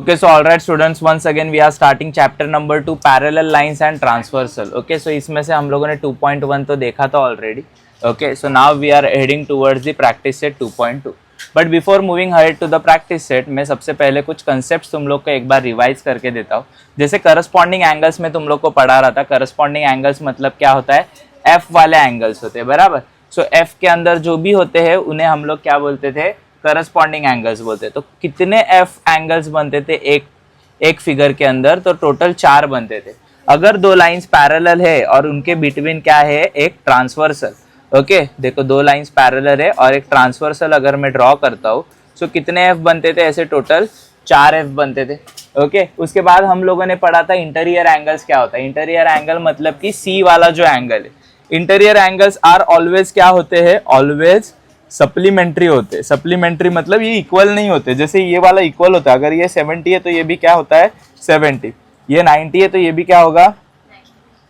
Okay, so all right students, once again we are starting chapter number 2 parallel lines and transversal. Okay, so इसमें से हम लोगों ने 2.1 तो देखा था already. Okay, so now we are heading towards the practice set 2.2. But before moving ahead to the practice set, मैं सबसे पहले कुछ concepts तुम लोग को एक बार रिवाइज करके देता हूँ. जैसे corresponding angles में तुम लोग को पढ़ा रहा था. corresponding angles मतलब क्या होता है, F वाले angles होते हैं, बराबर. So F के अंदर जो भी होते हैं उन्हें हम लोग क्या बोलते थे, करस्पॉन्डिंग एंगल्स बोलते. तो कितने एफ एंगल्स बनते थे एक फिगर के अंदर, तो टोटल 4 बनते थे. अगर दो लाइंस पैरेलल है और उनके बिटवीन क्या है, एक ट्रांसवर्सल. ओके, देखो दो लाइंस पैरेलल है और एक ट्रांसवर्सल अगर मैं ड्रॉ करता हूँ, सो कितने एफ बनते थे, ऐसे टोटल 4 एफ बनते थे. ओके, उसके बाद हम लोगों ने पढ़ा था इंटीरियर एंगल्स क्या होता है. इंटीरियर एंगल मतलब कि सी वाला जो एंगल है. इंटीरियर एंगल्स आर ऑलवेज क्या होते हैं, ऑलवेज सप्लीमेंट्री होते हैं. सप्लीमेंट्री मतलब ये इक्वल नहीं होते. जैसे ये वाला इक्वल होता है, अगर ये 70 है तो ये भी क्या होता है 70, ये 90 है तो ये भी क्या होगा.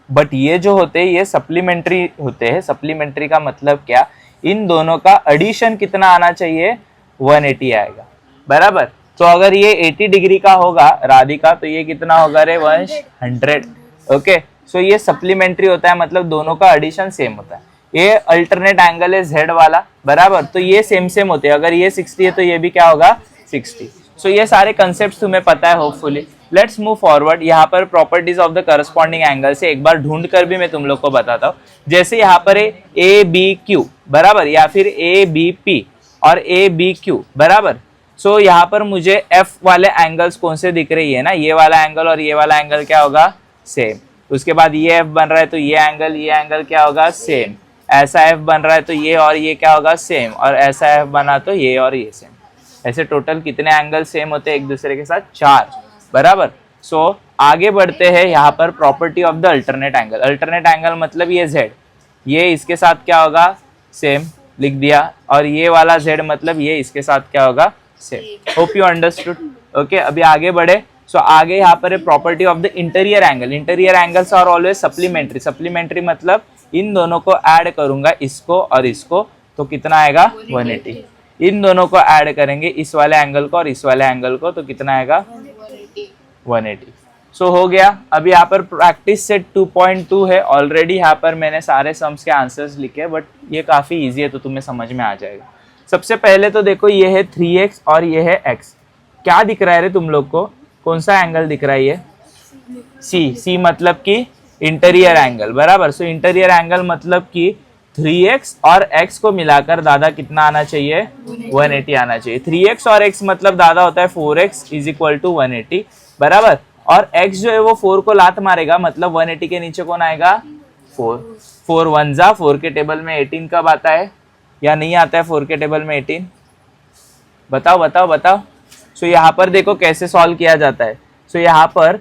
बट ये जो होते हैं ये सप्लीमेंट्री होते हैं. सप्लीमेंट्री का मतलब क्या, इन दोनों का एडिशन कितना आना चाहिए, 180 आएगा, बराबर. तो अगर ये 80 डिग्री का होगा राधिका, तो ये कितना होगा रे वंश, 100. ओके, सो ये सप्लीमेंट्री होता है, मतलब दोनों का एडिशन सेम होता है. ये अल्टरनेट एंगल है Z वाला, बराबर. तो ये सेम होते हैं. अगर ये 60 है तो ये भी क्या होगा 60. सो ये सारे कंसेप्ट तुम्हें पता है होपफुली. Let's move forward. यहाँ पर properties of the corresponding angle से एक बार ढूंढ कर भी मैं तुम लोग को बताता हूँ. जैसे यहाँ पर है ABQ, बराबर, या फिर ABP और ABQ, बराबर. सो यहाँ पर मुझे F वाले एंगल्स कौन से दिख रही है ना, ये वाला एंगल और ये वाला एंगल क्या होगा, सेम. उसके बाद ये F बन रहा है तो ये एंगल क्या होगा, सेम. ऐसा F बन रहा है तो ये और ये क्या होगा, सेम. और ऐसा F बना तो ये और ये सेम. ऐसे टोटल कितने एंगल सेम होते हैं एक दूसरे के साथ, 4, बराबर. सो आगे बढ़ते हैं. यहाँ पर property of the alternate angle. Alternate angle मतलब ये Z, ये इसके साथ क्या होगा, सेम, लिख दिया. और ये वाला Z मतलब ये इसके साथ क्या होगा, same. Hope you understood. Okay, अभी आगे बढ़े. सो आगे यहाँ पर है property of the interior angle. Interior angles are always supplementary. Supplementary मतलब इन दोनों को ऐड करूंगा, इसको और इसको, तो कितना आएगा 180. इन दोनों को ऐड करेंगे, इस वाले एंगल को और इस वाले एंगल को, तो कितना आएगा 180. सो हो गया. अभी यहाँ पर प्रैक्टिस सेट 2.2 है. ऑलरेडी यहाँ पर मैंने सारे सम्स के आंसर्स लिखे, बट ये काफी इजी है तो तुम्हें समझ में आ जाएगा. सबसे पहले तो देखो ये है 3x और ये है x. क्या दिख रहा है रे तुम लोग को, कौन सा एंगल दिख रहा है, ये C मतलब कि इंटीरियर एंगल, बराबर. सो इंटीरियर एंगल मतलब कि 3x और x को मिलाकर दादा कितना आना चाहिए, 180 आना चाहिए. 3x और x मतलब दादा होता है 4x इज इक्वल टू 180, बराबर. और x जो है वो 4 को लात मारेगा, मतलब 180 के नीचे कौन आएगा, 4. 4 1 जा, 4 के टेबल में 18 कब आता है, या नहीं आता है 4 के टेबल में 18, बताओ. सो यहाँ पर देखो कैसे सॉल्व किया जाता है. सो यहाँ पर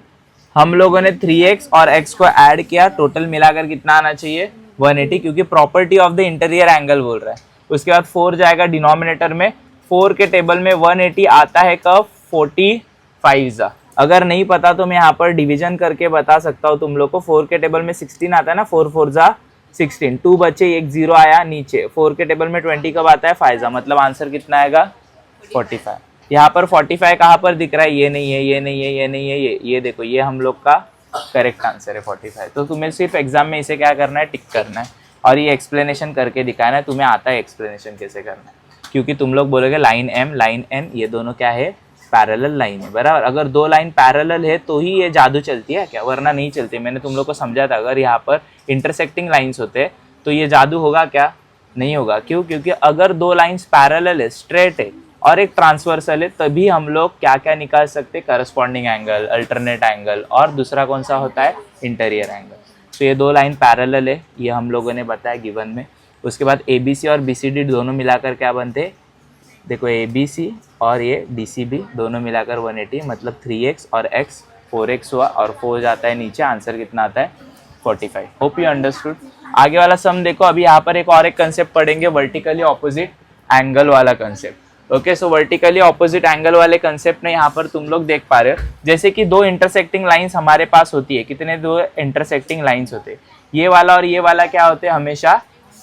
हम लोगों ने 3x और x को ऐड किया, टोटल मिलाकर कितना आना चाहिए, 180, क्योंकि property of the interior angle बोल रहा है. उसके बाद 4 जाएगा डिनोमिनेटर में. 4 के टेबल में 180 आता है कब, 45 जा. अगर नहीं पता तो मैं यहाँ पर डिवीजन करके बता सकता हूँ तुम लोग को. 4 के टेबल में 16 आता है ना, 4 4 जा 16, 2 बचे, एक 0 आया नीचे. 4 के टेबल में 20 कब आता है, 5 जा, मतलब आंसर कितना आएगा 45. यहाँ पर 45 कहाँ पर दिख रहा है, ये नहीं है, ये देखो, ये हम लोग का करेक्ट आंसर है 45. तो तुम्हें सिर्फ एग्जाम में इसे क्या करना है, टिक करना है, और ये एक्सप्लेनेशन करके दिखाना है. तुम्हें आता है एक्सप्लेनेशन कैसे करना है, क्योंकि तुम लोग बोलोगे लाइन M लाइन N, ये दोनों क्या है, पैरेलल लाइन है, बराबर. अगर दो लाइन पैरेलल है तो ही ये जादू चलती है क्या, वरना नहीं चलती. मैंने तुम लोग को समझा था, अगर यहाँ पर इंटरसेक्टिंग लाइन्स होते तो ये जादू होगा क्या, नहीं होगा. क्यों, क्योंकि अगर दो लाइन्स पैरेलल है, स्ट्रेट है और एक ट्रांसवर्सल है, तभी हम लोग क्या क्या निकाल सकते, करस्पॉन्डिंग एंगल, अल्टरनेट एंगल, और दूसरा कौन सा होता है, इंटीरियर एंगल. तो ये दो लाइन पैरेलल है, ये हम लोगों ने बताया गिवन में. उसके बाद ABC और BCD दोनों मिलाकर क्या बनते, देखो ABC और ये DCB दोनों मिलाकर 180, मतलब 3x और x 4x हुआ, और 4 जाता है नीचे, आंसर कितना आता है 45. Hope you understood. आगे वाला सम देखो. अभी यहाँ पर एक और एक कंसेप्ट पढ़ेंगे, वर्टिकली ऑपोजिट एंगल वाला कंसेप्ट. ओके, सो वर्टिकली ऑपोजिट एंगल वाले कंसेप्ट में यहाँ पर तुम लोग देख पा रहे हो, जैसे कि दो इंटरसेक्टिंग लाइंस हमारे पास होती है. कितने, दो इंटरसेक्टिंग लाइंस होते हैं. ये वाला और ये वाला क्या होते हैं, हमेशा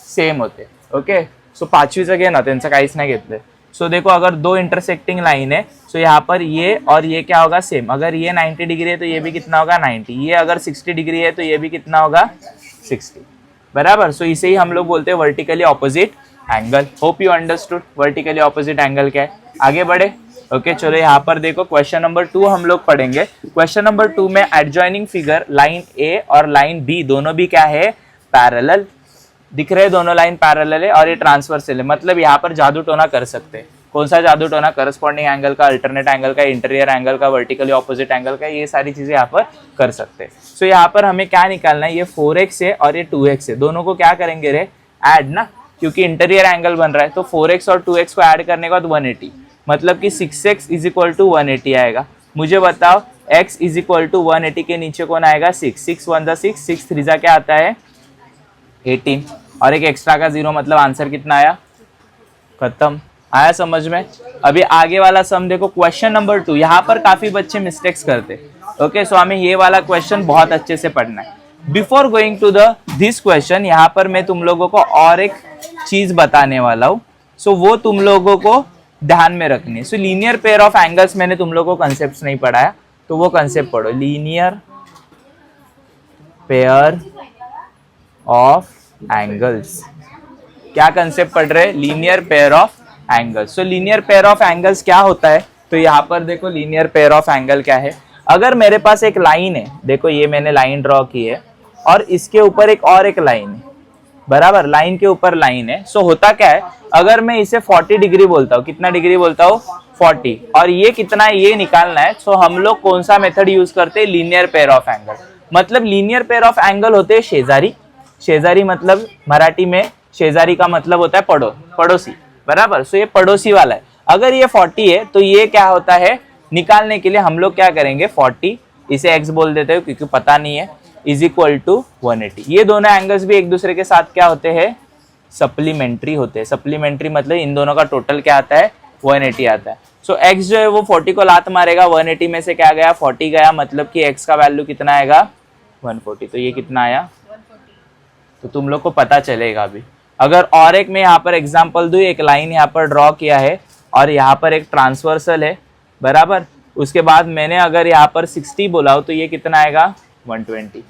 सेम होते. ओके, सो 5वी जगह ना त्यांचं काहीच नाही घेतलंय. सो देखो अगर दो इंटरसेक्टिंग लाइन है, सो यहाँ पर ये और ये क्या होगा, सेम। अगर ये 90 डिग्री है तो ये भी कितना होगा, 90। ये अगर 60 डिग्री है तो ये भी कितना होगा, 60, बराबर। सो इसे ही हम लोग बोलते हैं vertically opposite angle. Hope you understood vertically opposite angle क्या है। आगे बढ़े। ओके चलो यहाँ पर देखो क्वेश्चन नंबर 2 हम लोग पढ़ेंगे। क्वेश्चन नंबर 2 में एडजॉइनिंग फिगर लाइन ए और लाइन बी दोनों भी क्या है, पैरेलल दिख रहे हैं, दोनों लाइन पैरेलल है और ये ट्रांसवर्सल है। मतलब यहाँ पर जादू टोना कर सकते हैं। कौन सा जादू टोना, करस्पॉन्डिंग एंगल का, अल्टरनेट एंगल का, इंटीरियर एंगल का, वर्टिकली ऑपोजिट एंगल का, ये सारी चीजें यहाँ पर कर सकते हैं। सो यहाँ पर हमें क्या निकालना है, ये 4x है और ये 2x है, दोनों को क्या करेंगे रे, ऐड ना, क्योंकि इंटीरियर एंगल बन रहा है। तो 4x और 2x को ऐड करने के बाद 180, मतलब कि 6x इज इक्वल टू 180 आएगा। मुझे बताओ x इज इक्वल टू 180 के नीचे कौन आएगा, 6, 6 1 जा 6, 6 3 जा क्या आता है 18, और एक एक्स्ट्रा का 0, मतलब आंसर कितना आया, खत्म। आया समझ में। अभी आगे वाला सम देखो, क्वेश्चन नंबर 2। यहाँ पर काफी बच्चे मिस्टेक्स करते। ओके सो हमें ये वाला क्वेश्चन बहुत अच्छे से पढ़ना है। Before going to this question, यहाँ पर मैं तुम लोगों को और एक चीज बताने वाला हूँ। सो वो तुम लोगों को ध्यान में रखनी है। सो लीनियर पेयर ऑफ एंगल्स मैंने तुम लोगों को कंसेप्ट नहीं पढ़ाया, तो वो कंसेप्ट पढ़ो। लीनियर पेयर ऑफ एंगल्स, क्या कंसेप्ट पढ़ रहे, linear pair of angles. So linear pair of angles क्या होता है, तो यहाँ पर देखो लीनियर पेयर ऑफ एंगल क्या है। अगर मेरे पास एक लाइन है, देखो ये मैंने लाइन ड्रॉ की है और इसके ऊपर एक और एक लाइन है, बराबर, लाइन के ऊपर लाइन है। सो होता क्या है, अगर मैं इसे 40 डिग्री बोलता हूँ, कितना डिग्री बोलता हूँ, 40, और ये कितना है ये निकालना है। सो हम लोग कौन सा मेथड यूज करते हैं, लीनियर पेयर ऑफ एंगल। मतलब लीनियर पेयर ऑफ एंगल होते हैं शेजारी। शेजारी मतलब मराठी में शेजारी का मतलब होता है पड़ोसी, बराबर। सो ये पड़ोसी वाला है। अगर ये 40 है तो ये क्या होता है, निकालने के लिए हम लोग क्या करेंगे, 40 इसे x बोल देते हो क्योंकि पता नहीं है, इज इक्वल टू 180। ये दोनों एंगल्स भी एक दूसरे के साथ क्या होते हैं, सप्लीमेंट्री होते हैं। सप्लीमेंट्री मतलब इन दोनों का टोटल क्या आता है, 180 आता है। सो x जो है वो 40 को लात मारेगा, 180 में से क्या गया, 40 गया, मतलब कि x का वैल्यू कितना आएगा, 140। तो ये कितना आया, तो तुम लोग को पता चलेगा अभी। अगर और एक मैं यहाँ पर एग्जांपल दूं, एक लाइन यहाँ पर ड्रॉ किया है और यहाँ पर एक ट्रांसवर्सल है, बराबर। उसके बाद मैंने अगर यहाँ पर 60 बोला हो तो ये कितना आएगा, 120,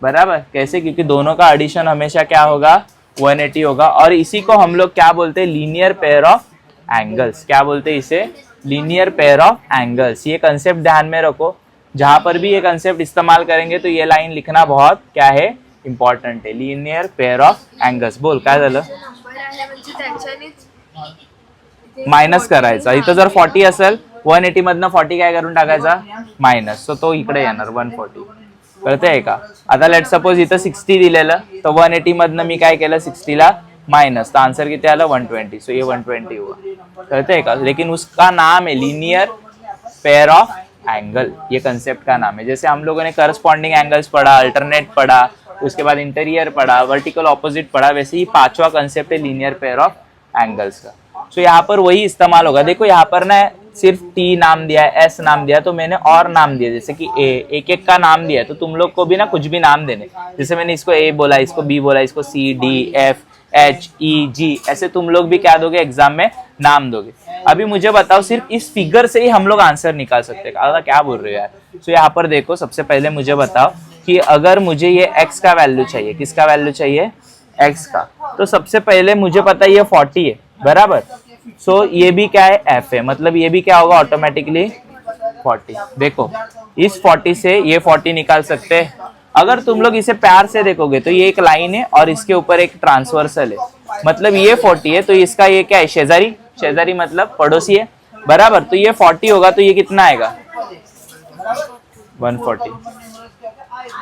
बराबर। कैसे, क्योंकि दोनों का एडिशन हमेशा क्या होगा, 180 होगा। और इसी को हम लोग क्या बोलते हैं, लीनियर पेयर ऑफ एंगल्स। क्या बोलते हैं इसे, लीनियर पेयर ऑफ एंगल्स। ये कंसेप्ट ध्यान में रखो, जहां पर भी ये कंसेप्ट इस्तेमाल करेंगे तो ये लाइन लिखना बहुत क्या है, इम्पॉर्टंट है। Linear pair of angles. बोल काय झालं, मायनस करायचा। इथं जर 40 असेल, 180 मधनं 40 काय करून टाकायचा, मायनस, सो तो इकडे येणार 140, कळतंय का। आता लेट सपोज इथं 60 दिलेलं, तर 180 मधनं मी काय केलं, 60 ला माइनस, तो आंसर किती आलं, 120। सो ये 120 हुआ, कळतंय का। लेकिन उसका नाम है लीनियर पेयर ऑफ एंगल, ये कंसेप्ट का नाम है। जैसे हम लोगों ने करस्पॉन्डिंग एंगल्स पढ़ा, अल्टरनेट पढ़ा, उसके बाद इंटीरियर पढ़ा, वर्टिकल ऑपोजिट पढ़ा, वैसे ही पांचवा कंसेप्ट है लीनियर पेयर ऑफ एंगल्स का। सो यहाँ पर वही इस्तेमाल होगा। देखो यहाँ पर ना सिर्फ टी नाम दिया है, एस नाम दिया, तो मैंने और नाम दिया, जैसे कि ए, एक एक का नाम दिया है, तो तुम लोग को भी ना कुछ भी नाम देने। जैसे मैंने इसको ए बोला, इसको बी बोला, इसको सी, डी, एफ, एच, ई, जी, ऐसे तुम लोग भी क्या दोगे, एग्जाम में नाम दोगे। अभी मुझे बताओ, सिर्फ इस फिगर से ही हम लोग आंसर निकाल सकते हैं। क्या बोल रहे हो यार। सो यहाँ पर देखो, सबसे पहले मुझे बताओ कि अगर मुझे ये x का वैल्यू चाहिए, किसका वैल्यू चाहिए, x का, तो सबसे पहले मुझे पता है ये 40 है, बराबर। सो ये भी क्या है, f है, मतलब ये भी क्या होगा, ऑटोमेटिकली 40। देखो इस 40 से ये 40 निकाल सकते हैं। अगर तुम लोग इसे प्यार से देखोगे तो ये एक लाइन है और इसके ऊपर एक ट्रांसवर्सल है, मतलब ये 40 है, तो इसका ये क्या है, शेजारी। शेजारी मतलब पड़ोसी है, बराबर। तो ये 40 होगा, तो ये कितना आएगा, 140।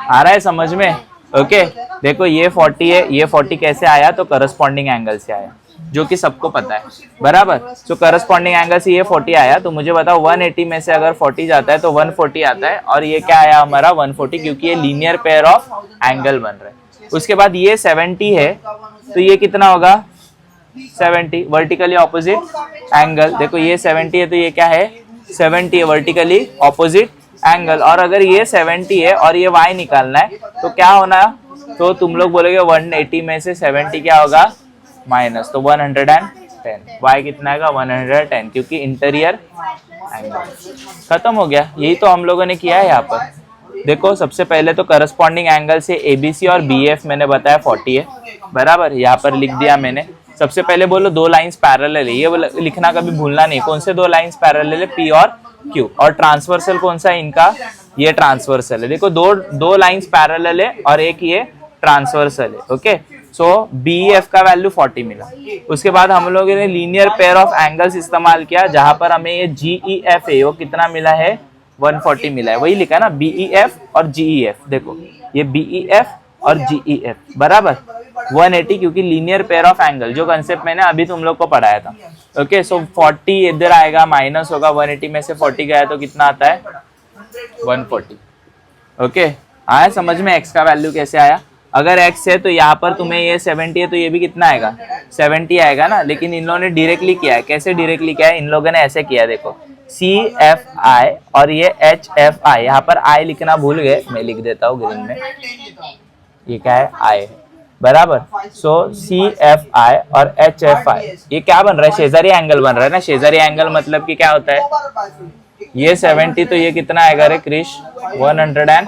आ रहा है समझ में। ओके देखो ये 40 है, ये 40 कैसे आया, तो करस्पॉन्डिंग एंगल से आया, जो कि सबको पता है, बराबर। सो करस्पॉन्डिंग एंगल से ये 40 आया, तो मुझे बताओ 180 में से अगर 40 जाता है तो 140 आता है, और ये क्या आया हमारा, 140, क्योंकि ये लीनियर पेयर ऑफ एंगल बन रहा है। उसके बाद ये 70 है, तो ये कितना होगा, 70, वर्टिकली ऑपोजिट एंगल। देखो ये 70 है, तो ये क्या है, 70 है, वर्टिकली ऑपोजिट एंगल। और अगर ये 70 है और ये y निकालना है, तो क्या होना, तो तुम लोग बोलोगे 180 में से 70 क्या होगा, माइनस, तो 120 110, y कितना आएगा 110, क्योंकि इंटीरियर एंगल। खत्म हो गया, यही तो हम लोगों ने किया है यहाँ पर। देखो सबसे पहले तो करस्पॉन्डिंग एंगल से ABC और BF मैंने बताया 40 है, बराबर, यहाँ पर लिख दिया मैंने। सबसे पहले बोलो दो लाइंस पैरेलल है, ये लिखना कभी भूलना नहीं, कौन से दो लाइंस पैरेलल है, P और Q। और ट्रांसवर्सल कौन सा है इनका, ये ट्रांसवर्सल है। देखो दो लाइंस पैरेलल है और एक ये ट्रांसवर्सल है। ओके, सो BF का वैल्यू 40 मिला। उसके बाद हम लोगों ने लीनियर पेयर ऑफ एंगल्स इस्तेमाल किया, जहां पर हमें ये GEF है वो कितना मिला है, 140 मिला है। वही लिखा है ना, BEF और GEF। देखो ये BEF और GEF बराबर 180, क्योंकि लीनियर पेयर ऑफ एंगल जो कंसेप्ट मैंने अभी तुम लोग को पढ़ाया था। ओके, सो 40 इधर आएगा, माइनस होगा, 180 में से 40 गया तो कितना आता है, 140। ओके, आया समझ में x का वैल्यू कैसे आया। अगर x है तो यहाँ पर तुम्हें ये 70 है तो ये भी कितना आएगा, 70 आएगा ना। लेकिन इन लोगों ने डायरेक्टली किया है, कैसे डायरेक्टली किया है, इन लोगों ने ऐसे किया, देखो CFI और ये HFI, यहाँ पर I लिखना भूल गए, मैं लिख देता हूँ ग्रीन में, ये क्या है, I है, बराबर। सो CFI और HFI ये क्या बन रहा है, शेजारी एंगल बन रहा है ना। शेजारी एंगल मतलब कि क्या होता है, ये 70 तो ये कितना आएगा रे क्रिश, 110,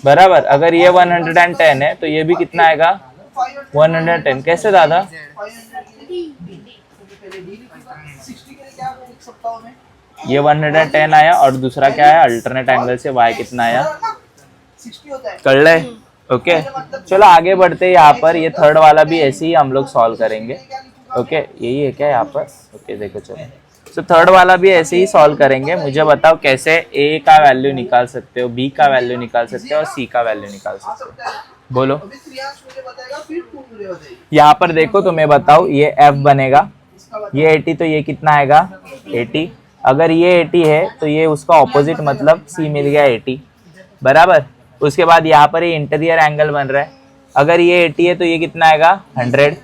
बराबर। अगर ये 110 है तो ये भी कितना आएगा, 110। कैसे दादा, ये 110 आया और दूसरा क्या है, अल्टरनेट एंगल से y कितना आया, कर ले। ओके, चलो आगे बढ़ते हैं। यहाँ पर ये थर्ड वाला भी ऐसे ही हम लोग सॉल्व करेंगे। ओके, यही है क्या यहाँ पर। ओके देखो, चलो तो थर्ड वाला भी ऐसे ही सॉल्व करेंगे। मुझे बताओ कैसे A का वैल्यू निकाल सकते हो, B का वैल्यू निकाल सकते हो और C का वैल्यू निकाल सकते हो, बोलो। यहाँ पर देखो तो मैं बताऊँ, ये F बनेगा, ये 80 तो ये कितना आएगा, 80। अगर ये 80 है तो ये उसका ऑपोजिट मतलब C मिल गया 80, बराबर। उसके बाद यहाँ पर ये इंटीरियर एंगल बन रहा है, अगर ये 80 है तो ये कितना आएगा, 100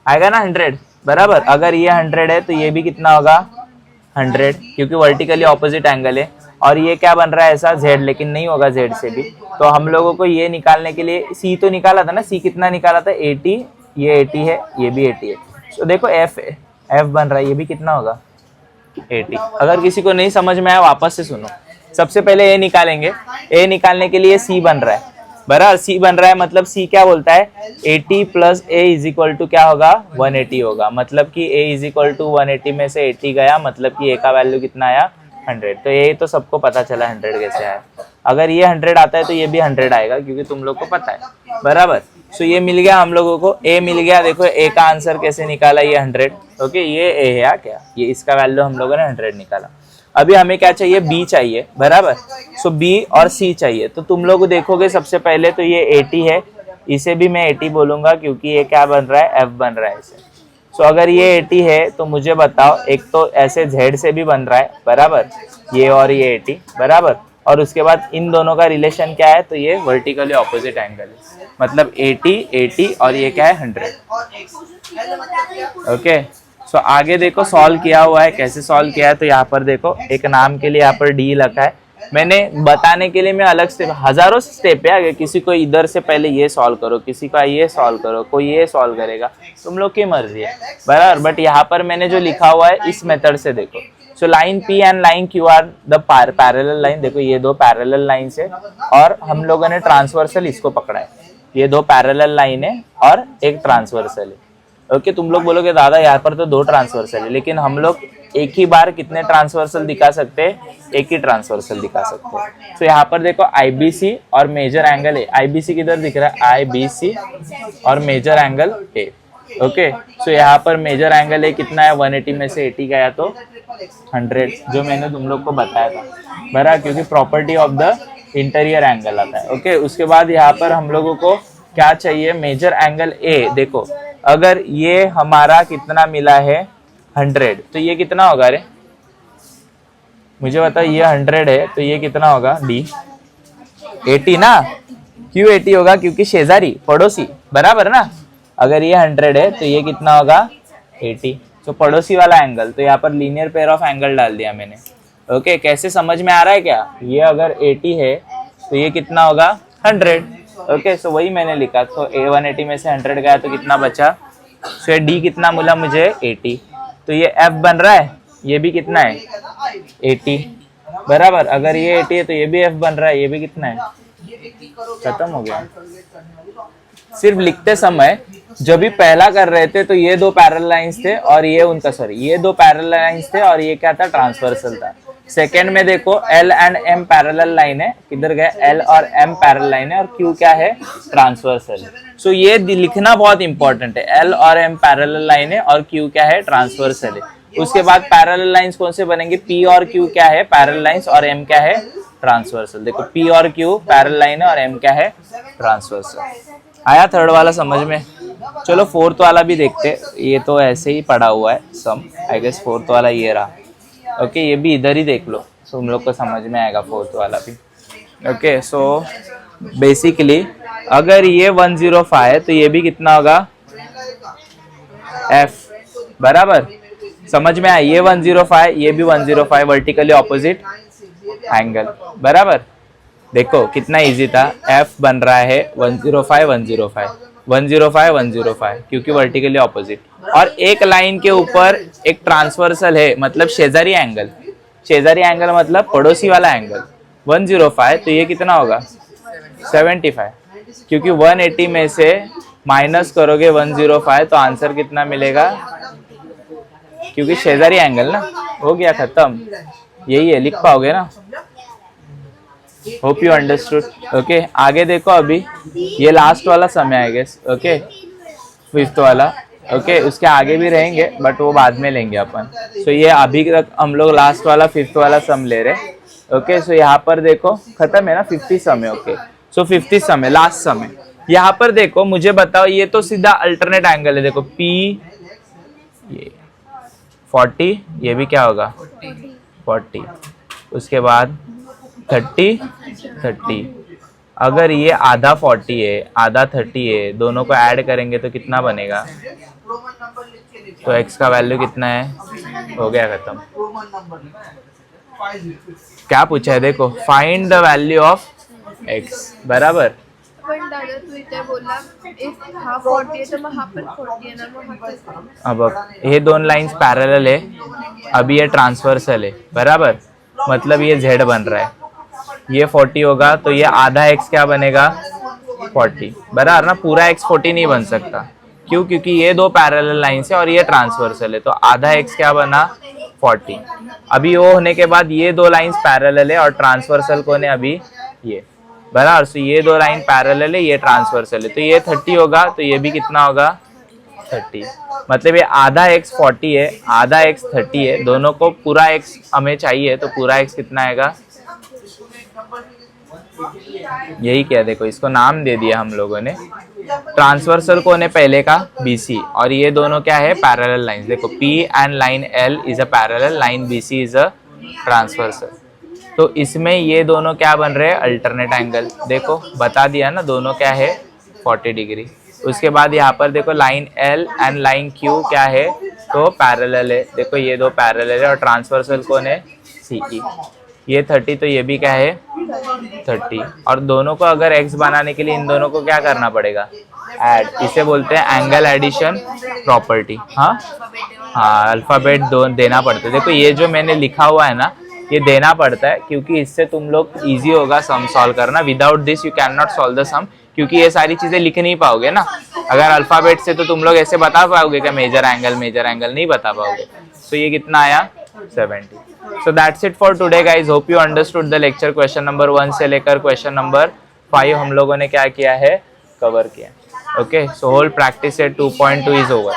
आएगा ना, 100, बराबर। अगर ये 100 है तो ये भी कितना होगा, 100, क्योंकि वर्टिकली ऑपोजिट एंगल है। और ये क्या बन रहा है ऐसा, Z, लेकिन नहीं होगा Z से भी। तो हम लोगों को ये निकालने के लिए C तो निकाला था ना, C कितना निकाला था, 80, ये 80 है, ये भी 80 है। तो देखो F बन रहा है, ये भी कितना होगा, 80। अगर किसी को नहीं समझ में आया वापस से सुनो। सबसे पहले A निकालेंगे, A निकालने के लिए C बन रहा है, बराबर। C बन रहा है मतलब C क्या बोलता है, 80 plus A is equal to क्या होगा, 180 होगा। मतलब कि A इज इक्वल टू 180 में से 80 गया, मतलब कि A का वैल्यू कितना आया, 100। तो ये तो सबको पता चला 100 कैसे आया। अगर ये 100 आता है तो ये भी 100 आएगा, क्योंकि तुम लोग को पता है, बराबर। सो ये मिल गया हम लोगों को, A मिल गया। देखो A का आंसर कैसे निकाला, ये 100। ओके, ये A है क्या, ये इसका वैल्यू हम लोगों ने 100 निकाला। अभी हमें क्या चाहिए, B चाहिए, बराबर। सो B और C चाहिए। तो तुम लोग देखोगे सबसे पहले तो ये 80 है, इसे भी मैं 80 बोलूंगा, क्योंकि ये क्या बन रहा है, F बन रहा है इसे। सो अगर ये 80 है तो मुझे बताओ, एक तो ऐसे Z से भी बन रहा है, बराबर, ये और ये 80, बराबर। और उसके बाद इन दोनों का रिलेशन क्या है, तो ये वर्टिकली ऑपोजिट एंगल है, मतलब 80 और ये क्या है, 100। ओके, सो आगे देखो सॉल्व किया हुआ है, कैसे सॉल्व किया है। तो यहाँ पर देखो एक नाम के लिए यहाँ पर D रखा है, मैंने बताने के लिए मैं अलग स्टेप, हजारों स्टेप है। अगर किसी को इधर से पहले ये सॉल्व करो, किसी का ये सॉल्व करो, कोई ये सॉल्व करेगा, तुम लोग की मर्जी है, बराबर। बट यहाँ पर मैंने जो लिखा हुआ है इस मेथड से देखो। So line P and line Q are the parallel line. देखो ये दो पैरेलल लाइन है और हम लोगों ने ट्रांसवर्सल इसको पकड़ा है। ये दो पैरेलल लाइन है और एक ट्रांसवर्सल है। ओके, तुम लोग बोलोगे दादा यहाँ पर तो दो ट्रांसवर्सल है, लेकिन हम लोग एक ही बार कितने ट्रांसवर्सल दिखा सकते हैं, एक ही ट्रांसवर्सल दिखा सकते हैं। तो यहाँ पर देखो IBC और मेजर एंगल है, IBC किधर दिख रहा है, IBC और मेजर एंगल A। ओके, सो यहाँ पर मेजर एंगल A कितना है, 180 में से 80 गया तो 100, जो मैंने तुम लोग को बताया था, बराबर, क्योंकि property of the interior angle आता है। ओके, उसके बाद यहाँ पर हम लोगों को क्या चाहिए, मेजर एंगल A। देखो अगर ये हमारा कितना मिला है, 100, तो ये कितना होगा रे, मुझे बताओ। ये 100 है तो ये कितना होगा, D 80 ना, क्यों 80 होगा, क्योंकि शेजारी पड़ोसी, बराबर ना। अगर ये 100 है तो ये कितना होगा, 80। तो पड़ोसी वाला एंगल, तो यहाँ पर लीनियर पेयर ऑफ एंगल डाल दिया मैंने। ओके, कैसे समझ में आ रहा है क्या, ये अगर 80 है तो ये कितना होगा, 100। ओके, सो वही मैंने लिखा। तो A 180 में से 100 गया तो कितना बचा, सो ये डी कितना मिला मुझे 80, तो ये एफ बन रहा है, ये भी कितना है 80 बराबर। अगर ये 80 है तो ये भी एफ बन रहा है, ये भी कितना है, खत्म हो गया। सिर्फ लिखते समय जब भी पहला कर रहे थे तो ये दो पैरेलल लाइंस थे और ये उनका सॉरी ये दो पैरेलल लाइंस थे और ये क्या था, ट्रांसवर्सल था। सेकंड में देखो L and M parallel line है, किधर गए, एल और एम पैरेलल लाइन है और क्यू क्या है, ट्रांसवर्सल। सो ये लिखना बहुत इंपॉर्टेंट है, एल और एम पैरेलल लाइन है और क्यू क्या है, ट्रांसवर्सल है। उसके बाद पैरेलल लाइंस कौन से बनेंगे, पी और क्यू क्या है, पैरेलल लाइंस और एम क्या है, ट्रांसवर्सल। देखो पी और क्यू पैरेलल लाइन है और एम क्या है, ट्रांसवर्सल। आया थर्ड वाला समझ में। चलो फोर्थ वाला भी देखते, ये तो ऐसे ही पड़ा हुआ है सम, आई गेस फोर्थ वाला ये रहा। ओके ये भी इधर ही देख लो, तो तुम लोग को समझ में आएगा फोर्थ वाला भी। ओके सो बेसिकली अगर ये 105 है तो ये भी कितना होगा, एफ बराबर। समझ में आया, ये 105 ये भी 105, वर्टिकली ऑपोजिट एंगल बराबर। देखो कितना इजी था, एफ बन रहा है 105 105 105 105 क्योंकि वर्टिकली ऑपोजिट, और एक लाइन के ऊपर एक ट्रांसवर्सल है, मतलब शेजारी एंगल। शेजारी एंगल मतलब पड़ोसी वाला एंगल 105, तो ये कितना होगा 75, क्योंकि 180 में से माइनस करोगे 105 तो आंसर कितना मिलेगा, क्योंकि शेजारी एंगल ना, हो गया खत्म। यही है, लिख पाओगे ना। Hope you understood. ओके आगे देखो, अभी ये लास्ट वाला समय है गेस। ओके फिफ्थ वाला, ओके उसके आगे भी रहेंगे बट वो बाद में लेंगे अपन। सो ये अभी तक हम लोग लास्ट वाला फिफ्थ वाला सम ले रहे। ओके सो यहाँ पर देखो खत्म है ना 50 समय। ओके सो 50 समय लास्ट समय। यहाँ पर देखो मुझे बताओ, ये तो सीधा अल्टरनेट एंगल है। देखो P ये 40, ये भी क्या होगा 40, उसके बाद 30 30। अगर ये आधा 40 है आधा 30 है, दोनों को ऐड करेंगे तो कितना बनेगा, तो x का वैल्यू कितना है, हो गया खत्म। क्या पूछा है देखो, find the value of x बराबर। पण दादा तू इथे बोलला इफ हा 40 आहे तर मग हा पण 40 आहे ना, मग हा अब ये दोन लाइंस पैरेलल है, अभी ये ट्रांसवर्सल है बराबर, मतलब ये z बन रहा है, ये 40 होगा तो ये आधा x क्या बनेगा 40 बराबर ना। पूरा x 40 नहीं बन सकता, क्यों, क्योंकि ये दो पैरेलल लाइंस है और ये ट्रांसवर्सल है, तो आधा x क्या बना 40। अभी वो होने के बाद ये दो लाइंस पैरेलल है और ट्रांसवर्सल कौन है अभी, ये बराबर। सो ये दो लाइन पैरेलल है, ये ट्रांसवर्सल है, तो ये 30 होगा तो ये भी कितना होगा 30। मतलब ये आधा x 40 है आधा x 30 है, दोनों को पूरा x हमें चाहिए, तो पूरा x कितना आएगा, यही क्या, देखो इसको नाम दे दिया हम लोगों ने। ट्रांसवर्सल कौन है पहले का, BC, और ये दोनों क्या है पैरेलल लाइंस। देखो P and line L is a parallel, line BC is a transversal, तो इसमें ये दोनों क्या बन रहे हैं, अल्टरनेट एंगल। देखो बता दिया ना, दोनों क्या है 40 डिग्री। उसके बाद यहाँ पर देखो line L and line Q क्या है, तो पैरेलल है। देखो ये दो पैरेलल है और ट्रांसवर्सल कौन है CE, ये 30 तो ये भी क्या है 30, और दोनों को अगर x बनाने के लिए इन दोनों को क्या करना पड़ेगा, ऐड। इसे बोलते हैं एंगल एडिशन प्रॉपर्टी। हाँ हाँ अल्फाबेट दो देना पड़ता है। देखो ये जो मैंने लिखा हुआ है ना, ये देना पड़ता है क्योंकि इससे तुम लोग इजी होगा सम सॉल्व करना। Without this you can not solve the sum, क्योंकि ये सारी चीजें लिख नहीं पाओगे ना। अगर अल्फाबेट से तो तुम लोग ऐसे बता पाओगे क्या, मेजर एंगल नहीं बता पाओगे। सो ये कितना आया 70। So that's it for today guys. Hope you understood the lecture. Question number 1 से लेकर क्वेश्चन नंबर 5 हम लोगों ने क्या किया है, कवर किया। Okay so whole practice set 2.2 is over.